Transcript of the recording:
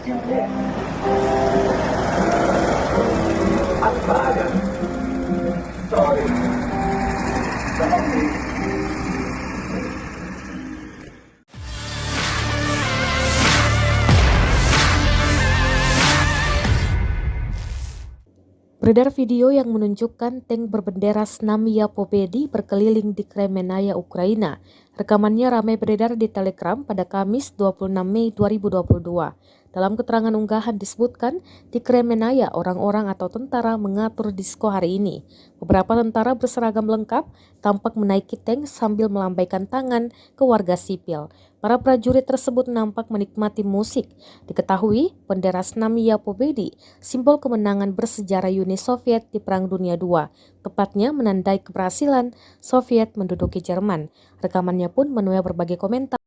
Beredar video yang menunjukkan tank berbendera Znamia Pobedi berkeliling di Kremenaya, Ukraina. Rekamannya ramai beredar di Telegram pada Kamis 26 Mei 2022. Dalam keterangan unggahan disebutkan, di Kremenaya orang-orang atau tentara mengatur disko hari ini. Beberapa tentara berseragam lengkap tampak menaiki tank sambil melambaikan tangan ke warga sipil. Para prajurit tersebut nampak menikmati musik. Diketahui, bendera Znamia Pobedi, simbol kemenangan bersejarah Uni Soviet di Perang Dunia II, tepatnya menandai keberhasilan Soviet menduduki Jerman. Rekamannya pun menuai berbagai komentar.